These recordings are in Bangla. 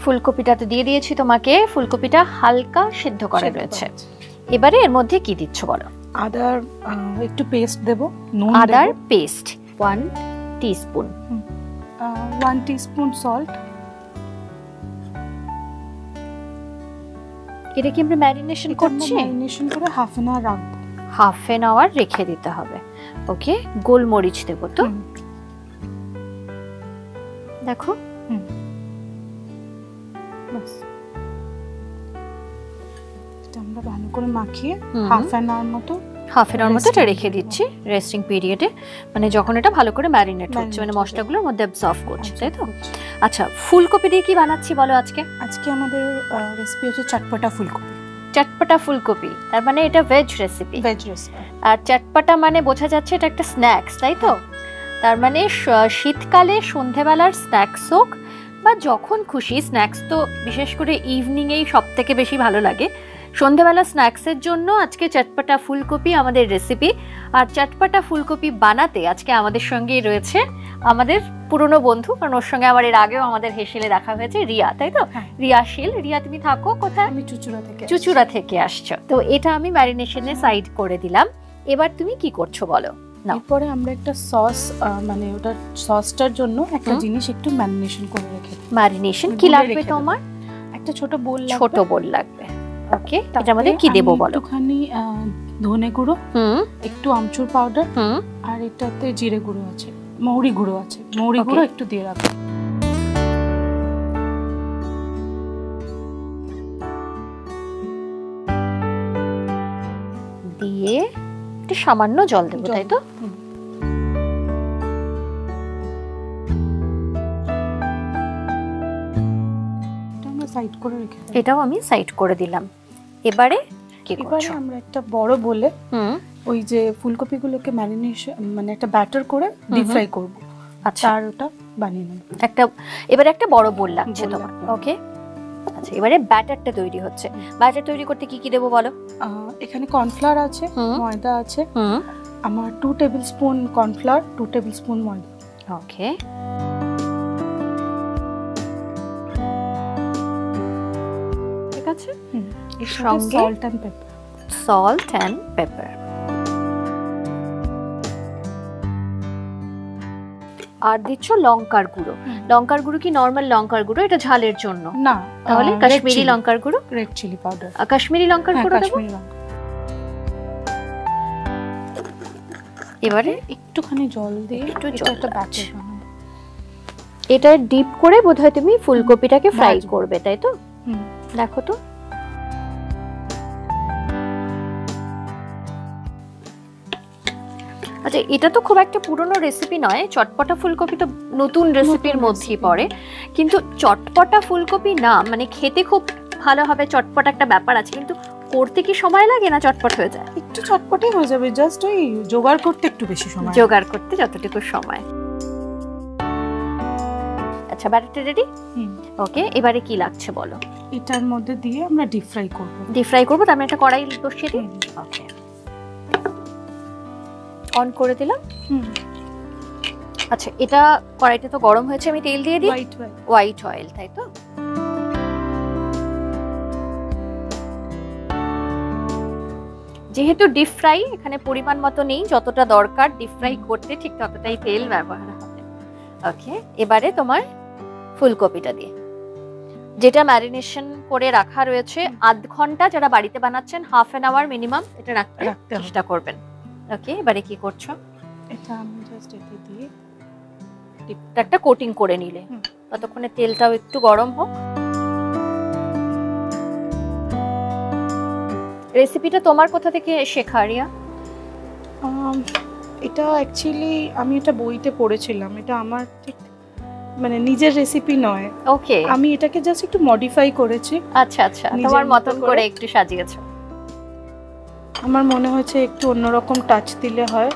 ফুলকপিটাতে দিয়ে দিয়েছি তোমাকে, ফুলকপিটা হালকা সিদ্ধ করা রয়েছে। এবারে এর মধ্যে কি দিচ্ছ বলো? আদার একটু পেস্ট দেব, নুন আদার পেস্ট 1 টিস্পুন, 1 টিস্পুন সল্ট। এটা কি আমরা ম্যারিনেশন করছি? ম্যারিনেশন করে হাফ অ্যান আওয়ার রাখবো, হাফ অ্যান আওয়ার রেখে দিতে হবে। ওকে, গোলমরিচ দেব তো, দেখো বাস। এটা আমরা ভালো করে মাখিয়ে হাফ অ্যান আওয়ার মতো এটা রেখে দিচ্ছি রেস্টিং পিরিয়ডে, মানে যখন এটা ভালো করে ম্যারিনেট হচ্ছে, মানে মশলাগুলোর মধ্যে অ্যাবজর্ব করছে, তাই তো? আচ্ছা, ফুলকপি দিয়ে কি বানাচ্ছি বলো আজকে? আজকে আমাদের রেসিপি হচ্ছে চটপটা ফুলকপি। চটপটা ফুলকপি, তার মানে এটা ভেজ রেসিপি। আর চটপটা মানে বোঝা যাচ্ছে এটা একটা স্ন্যাক্স, তাই তো? তার মানে শীতকালে সন্ধেবেলার স্ন্যাক্স হোক বা যখন খুশি, স্ন্যাক্স তো বিশেষ করে ইভিনিংয়েই সব থেকে বেশি ভালো লাগে। সন্ধেবেলা স্ন্যাক্সের জন্য আজকে চটপটা ফুলকপি আমাদের রেসিপি। আর চটপটা ফুলকপি বানাতে আজকে আমাদের সঙ্গেই রয়েছে আমাদের পুরনো বন্ধু, কারণ ওর সঙ্গে আমার এর আগেও আমাদের হেসেলে দেখা হয়েছে, রিয়া, তাই তো? রিয়া শীল। রিয়া, তুমি থাকো কোথায়? আমি চুচুড়া থেকে আসছো। তো এটা আমি ম্যারিনেশনে সাইড করে দিলাম। এবার তুমি কি করছো বলো? এরপরে আমরা একটা সস, মানে ওটা সসটার জন্য একটা জিনিস একটু ম্যারিনেশন করে রেখে দিই। ম্যারিনেশন কি লাগবে তোমার? একটা ছোট বোল লাগবে। ওকে, এটার মধ্যে কি দেব বলো? একটুখানি ধনে গুঁড়ো, একটু আমচুর পাউডার, আর এটাতে জিরে গুঁড়ো আছে, মৌরি গুঁড়ো আছে, মৌরি গুঁড়ো একটু দিয়ে রাখো। দিয়ে একটু সামান্য জল দেবো, তাই তো? এটাও আমি সাইড করে দিলাম। এবারে কি করছো? আমরা একটা বড় বলে ওই যে ফুলকপিগুলোকে ম্যারিনেশন, মানে একটা ব্যাটার করে ডিপ ফ্রাই করব। আচ্ছা, আর ওটা বানিয়ে নেব। এবারে একটা বড় বোল লাগছে তোমার। ওকে, আচ্ছা, এবারে ব্যাটারটা তৈরি হচ্ছে। ব্যাটার তৈরি করতে কি কি দেবো বলো? এখানে কর্নফ্লাওয়ার আছে, ময়দা আছে। আমার 2 টেবিলস্পুন কর্নফ্লাওয়ার, 2 টেবিলস্পুন ময়দা। ওকে, ঠিক আছে। এর সঙ্গে সল্ট এন্ড পেপার। আর দিচ্ছ লঙ্কার গুঁড়ো। লঙ্কার গুঁড়ো কি নরমাল লঙ্কার গুঁড়ো? এটা ঝালের জন্য না, তাহলে কাশ্মীরি লঙ্কার গুঁড়ো, রেড চিলি পাউডার। কাশ্মীরি লঙ্কার গুঁড়ো দেব। এবারে একটুখানি জল দিয়ে একটা ব্যাটার বানাবো। এটা ডিপ করে বোধহয় তুমি ফুলকপিটাকে ফ্রাই করবে, তাই তো? দেখো তো, আচ্ছা, এটা তো খুব একটা পুরনো রেসিপি নয়। চটপটা ফুলকপি তো নতুন রেসিপির মধ্যেই পড়ে, কিন্তু চটপটা ফুলকপি না, মানে খেতে খুব ভালো হবে, চটপটা একটা ব্যাপার আছে, কিন্তু করতে কি সময় লাগে না? চটপট হয়ে যায়, একটু চটপটই হয়ে যাবে, জাস্ট ওই জোগাড় করতে একটু বেশি সময়, জোগাড় করতে যতটুকু সময়। আচ্ছা, ব্যাটারটা রেডি। ওকে, এবারে কি লাগছে বলো? এটার মধ্যে দিয়ে আমরা ডিপ ফ্রাই করব। তার মানে একটা কড়াই বসিয়ে দিই। ওকে, অন করে দিলাম। আচ্ছা, এটা কড়াইটা তো গরম হয়েছে, আমি তেল দিয়ে দিই। হোয়াইট অয়েল, তাই তো? যেহেতু ডিপ ফ্রাই, এখানে পরিমাণ মতো নেই, যতটা দরকার ডিপ ফ্রাই করতে ঠিক ততটাই তেল ব্যবহার হবে। ওকে, এবারে তোমার ফুলকপিটা দিয়ে, যেটা ম্যারিনেশন করে রাখা রয়েছে আধ ঘন্টা, যারা বাড়িতে বানাচ্ছেন হাফ অ্যান আওয়ার মিনিমাম এটা রাখতে চেষ্টা করবেন। ওকে, এবারে কি করছো? এটা আমি জাস্ট এতে দিয়ে একটা কোটিং করে নিলে, ততক্ষণে তেলটাও একটু গরম হোক। রেসিপিটা তোমার কোথা থেকে শেখা, রিয়া? এটা অ্যাকচুয়ালি আমি এটা বইতে পড়েছিলাম, এটা আমার ঠিক মানে নিজের রেসিপি নয়। ওকে, আমি এটাকে জাস্ট একটু মডিফাই করেছি। আচ্ছা আচ্ছা, তোমার মতন করে একটু সাজিয়েছো। আমার মনে হয়েছে একটু অন্যরকম টাচ দিলে হয়,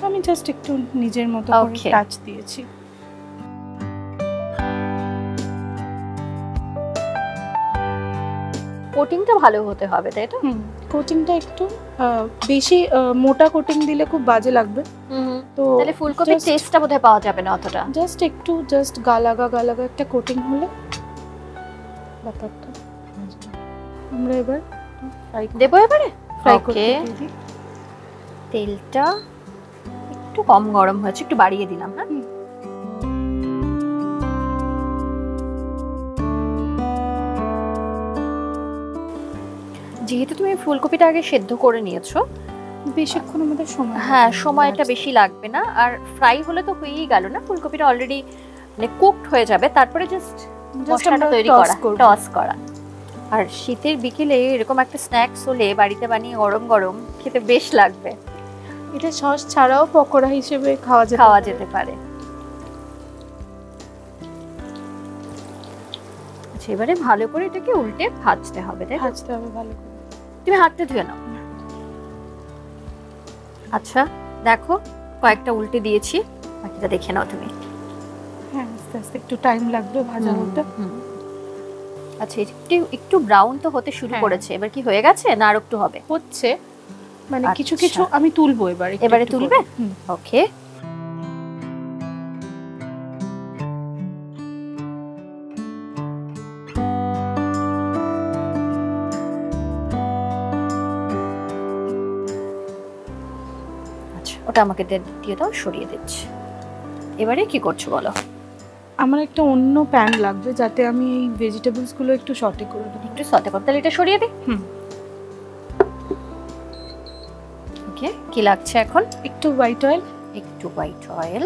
আমি জাস্ট একটু নিজের মতো করে টাচ দিয়েছি। কোটিংটা ভালো হতে হবে, তাই তো? কোটিংটা একটু বেশি মোটা কোটিং দিলে খুব বাজে লাগবে, তো তাহলে ফুলকপির টেস্টটা বোধহয় পাওয়া যাবে না অতটা। জাস্ট একটু গালাগা একটা কোটিং হলে বাটারটা আমরা এবার ফ্রাই দেবো এবারে ফ্রাই করতে দিই। তেলটা একটু কম গরম হয়েছে, একটু বাড়িয়ে দিলাম। হ্যাঁ, যেহেতু তুমি ফুলকপিটা আগে সেদ্ধ করে নিয়েছো, বেশিক্ষণ আমাদের সময়, হ্যাঁ সময়টা বেশি লাগবে না। আর ফ্রাই হলে তো হয়েই গেল না, ফুলকপিটা অলরেডি মানে কুকড হয়ে যাবে। তারপরে জাস্ট মশলাটা তৈরি করা, টস করা। আর শীতের বিকেলে এরকম একটা স্ন্যাক্স হলে বাড়িতে বানিয়ে গরম গরম খেতে বেশ লাগবে। এটা সস ছাড়াও পকোড়া হিসেবে খাওয়া যেতে পারে। আচ্ছা, এবারে ভালো করে এটাকে উল্টে ভাজতে হবে, তাই ভাজতে হবে ভালো করে। তুমি হাতটা ধুয়ে নাও। আচ্ছা দেখো, কয়েকটা উল্টে দিয়েছি, বাকিটা দেখে নাও তুমি। হ্যাঁ, আস্তে আস্তে একটু টাইম লাগবে ভাজা হতে। আচ্ছা, একটু ব্রাউন তো হতে শুরু করেছে, এবার কি হয়ে গেছে না আর একটু হবে? হচ্ছে, মানে কিছু কিছু আমি তুলবো এবারে তুলবে? ওকে। আচ্ছা, ওটা আমাকে দিয়ে দাও, সরিয়ে দিচ্ছি। এবারে কি করছো বলো? আমার একটা অন্য প্যান লাগবে যাতে আমি এই ভেজিটেবলস গুলো একটু সটে করে দেব। একটু সটে করতে, তাহলে এটা সরিয়ে দিই। ওকে, কি লাগছে এখন? একটু হোয়াইট অয়েল। একটু হোয়াইট অয়েল,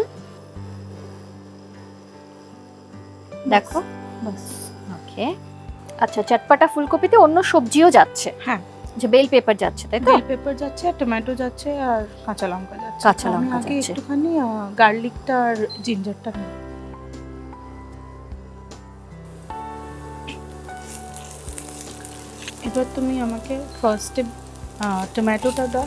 দেখো বাস। ওকে। আচ্ছা, চটপটা ফুলকপিতে অন্য সবজিও যাচ্ছে? হ্যাঁ, যে বেল পেপার যাচ্ছে, তাই তো? বেল পেপার যাচ্ছে, আর টমেটো যাচ্ছে, আর কাঁচা লঙ্কা যাচ্ছে। কাঁচা লঙ্কা যাচ্ছে। যাচ্ছে। একটুখানি গার্লিকটা আর জিঞ্জারটা নিই। এবার তুমি আমাকে ফার্স্টে টমেটোটা দাও,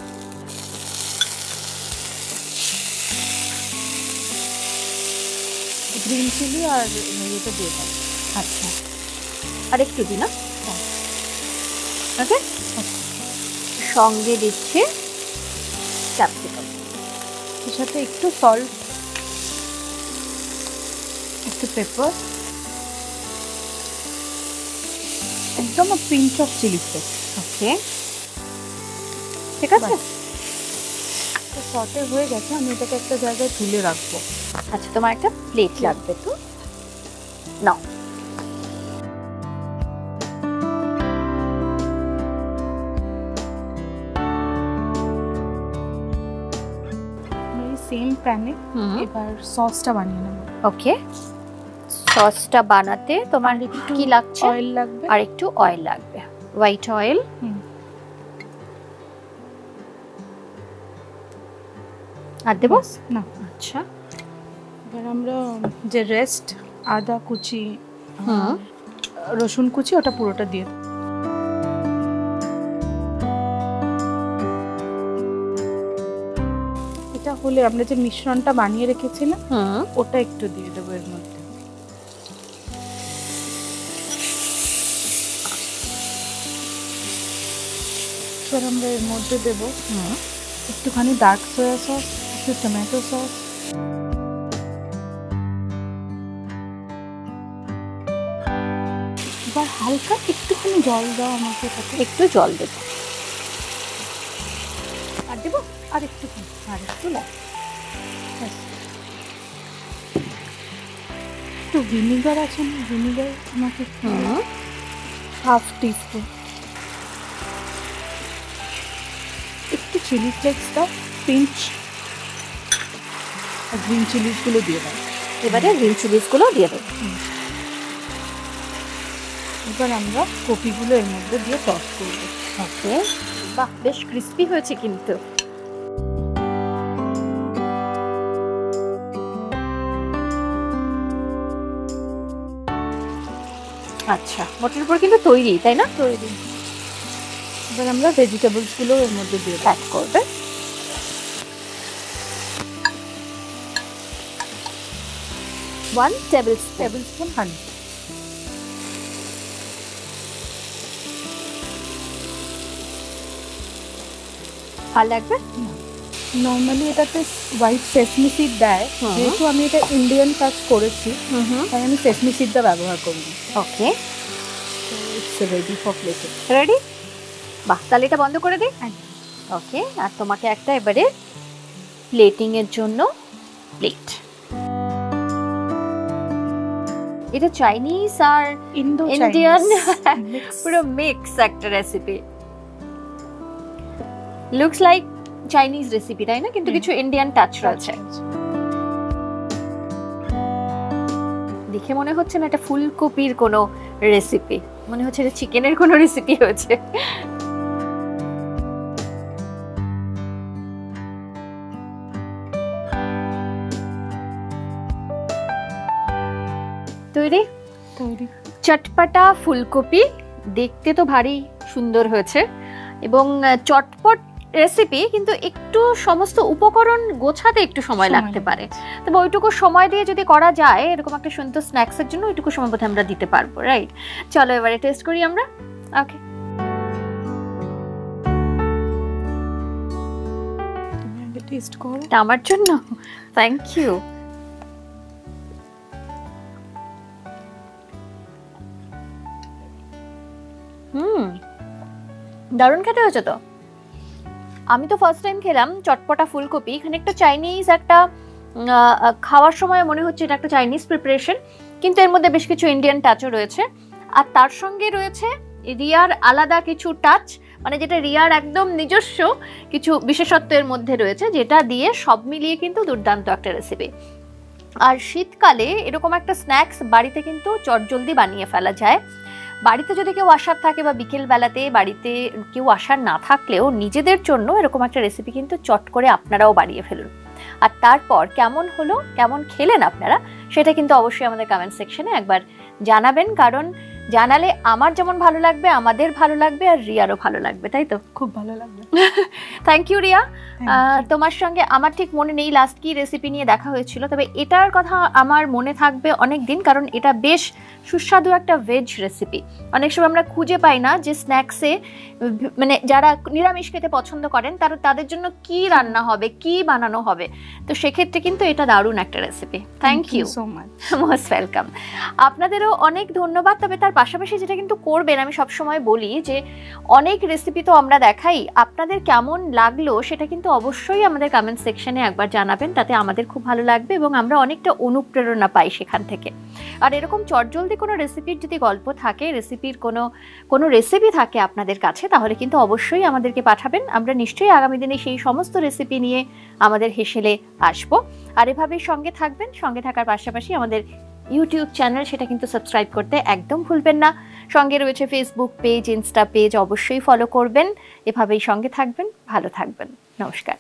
গ্রিন চিলি আর এটা দিয়ে দাও। আচ্ছা, আর একটু দিই না? ওকে, সঙ্গে দিচ্ছি ক্যাপসিকাম, এর সাথে একটু সল্ট, একটু পেপার, একদম পিঞ্চ অফ চিলি ফ্লেক্স। ওকে, ঠিক আছে। সটে হয়ে গেছে, আমি এটাকে একটা জায়গায় তুলে রাখবো। আচ্ছা, তোমার একটা প্লেট লাগবে তো, নাও। সেম প্যানে এবার সসটা বানিয়ে নেব। ওকে, সসটা বানাতে তোমার কি লাগছে? অয়েল লাগবে, আর একটু অয়েল লাগবে, হোয়াইট অয়েল। আর দেবো না? আচ্ছা, এবার আমরা যে রেস্ট আদা কুচি, রসুন কুচি, ওটা পুরোটা দিয়ে দেব। এটা হলে আমরা যে মিশ্রণটা বানিয়ে রেখেছিলাম ওটা একটু দিয়ে দেবো এর মধ্যে। এবার আমরা এর মধ্যে দেবো একটুখানি ডার্ক সয়া সস, একটু টমেটো সস, এবার হালকা একটুখানি জল দাও আমাকে, একটু জল দেবো। আর দেবো আর একটুখানি, আর একটু একটু ভিনিগার আছে না? ভিনিগার আমাকে হাফ টিস্পুন, একটু চিলি ফ্লেক্স দাও, পিঞ্চ, আর গ্রিন চিলিসগুলো দিয়ে দাও। এবারে গ্রিন চিলিসগুলো দিয়ে দেবো। এবার আমরা কপিগুলো এর মধ্যে দিয়ে টস করবো। ওকে, বাহ, বেশ ক্রিস্পি হয়েছে কিন্তু। আচ্ছা, মটরের উপর কিন্তু তৈরি, তাই না? তৈরি। এবার আমরা ভেজিটেবলসগুলো এর মধ্যে দিয়ে অ্যাড করবে। 1 টেবিলস্পুন হানি। আর লাগবে? নর্মালি এটাতে হোয়াইট সেসমি সিড দেয়, যেহেতু আমি এটা ইন্ডিয়ান টাচ করেছি তাই আমি সেসমি সিডটা ব্যবহার করি। Okay, it's ready for plating. Ready? বাহ, তাহলে এটা বন্ধ করে দিই। ওকে, আর তোমাকে একটা এবারে প্লেটিং এর জন্য প্লেট। এটা চাইনিজ আর ইন্ডিয়ান পুরো মিক্স একটা recipe. Looks like Chinese recipe, তাই না? কিন্তু কিছু ইন্ডিয়ান টাচ রয়েছে। দেখে মনে হচ্ছে না এটা ফুলকপির কোনো রেসিপি, মনে হচ্ছে এটা চিকেনের কোনো রেসিপি হয়েছে। তৈরি? তৈরি। চটপটা ফুলকপি দেখতে তো ভারী সুন্দর হয়েছে এবং চটপট রেসিপি, কিন্তু একটু সমস্ত উপকরণ গোছাতে একটু সময় লাগতে পারে। তবে ওইটুকু সময় দিয়ে যদি করা যায় এরকম একটা সুন্দর স্ন্যাক্সের জন্য ওইটুকু সময় বোধহয় আমরা দিতে পারবো, রাইট? চলো এবারে টেস্ট করি আমরা। ওকে, টেস্ট করো। এটা আমার জন্য? Thank you. দারুণ খেতে হয়েছে তো। আমি তো ফার্স্ট টাইম খেলাম চটপটা ফুলকপি। এখানে একটা চাইনিজ একটা খাওয়ার সময় মনে হচ্ছে এটা একটা চাইনিজ প্রিপারেশন, কিন্তু এর মধ্যে বেশ কিছু ইন্ডিয়ান টাচও রয়েছে। আর তার সঙ্গে রয়েছে রিয়ার আলাদা কিছু টাচ, মানে যেটা রিয়ার একদম নিজস্ব কিছু বিশেষত্বের মধ্যে রয়েছে, যেটা দিয়ে সব মিলিয়ে কিন্তু দুর্দান্ত একটা রেসিপি। আর শীতকালে এরকম একটা স্ন্যাক্স বাড়িতে কিন্তু চটজলদি বানিয়ে ফেলা যায়। বাড়িতে যদি কেউ আসার থাকে বা বিকেল বেলাতে বাড়িতে কেউ আসার না থাকলেও নিজেদের জন্য এরকম একটা রেসিপি কিন্তু চট করে আপনারাও বানিয়ে ফেলুন। আর তারপর কেমন হলো, কেমন খেলেন আপনারা, সেটা কিন্তু অবশ্যই আমাদের কমেন্ট সেকশনে একবার জানাবেন, কারণ জানালে আমার যেমন ভালো লাগবে, আমাদের ভালো লাগবে, আর রিয়ারও ভালো লাগবে, তাই তো? খুব ভালো লাগবে। Thank you Riya. তোমার সঙ্গে আমার ঠিক মনে নেই লাস্ট কি রেসিপি নিয়ে দেখা হয়েছিল, তবে এটার কথা আমার মনে থাকবে অনেক দিন, কারণ এটা বেশ সুস্বাদু একটা ভেজ রেসিপি। অনেক সময় আমরা খুঁজে পাই না যে স্ন্যাক্সে, মানে যারা নিরামিষ খেতে পছন্দ করেন তাদের জন্য কি রান্না হবে, কি বানানো হবে, তো সেক্ষেত্রে কিন্তু এটা দারুণ একটা recipe. Thank you so much, most welcome. আপনাদেরও অনেক ধন্যবাদ। তবে তার পাশাপাশি যেটা কিন্তু করবেন, আমি সবসময় বলি যে অনেক রেসিপি তো আমরা দেখাই, আপনাদের কেমন লাগলো সেটা কিন্তু অবশ্যই আমাদের কমেন্ট সেকশনে একবার জানাবেন, তাতে আমাদের খুব ভালো লাগবে এবং আমরা অনেকটা অনুপ্রেরণা পাই সেখান থেকে। আর এরকম চটজলদি কোনো রেসিপির যদি গল্প থাকে, রেসিপির কোনো রেসিপি থাকে আপনাদের কাছে, তাহলে কিন্তু অবশ্যই আমাদেরকে পাঠাবেন। আমরা নিশ্চয়ই আগামী দিনে সেই সমস্ত রেসিপি নিয়ে আমাদের হেসেলে আসবো। আর এভাবেই সঙ্গে থাকবেন। সঙ্গে থাকার পাশাপাশি আমাদের ইউটিউব চ্যানেল, সেটা কিন্তু সাবস্ক্রাইব করতে একদম ভুলবেন না। সঙ্গে রয়েছে ফেসবুক পেজ, ইনস্টা পেজ, অবশ্যই ফলো করবেন। এভাবেই সঙ্গে থাকবেন, ভালো থাকবেন। নমস্কার।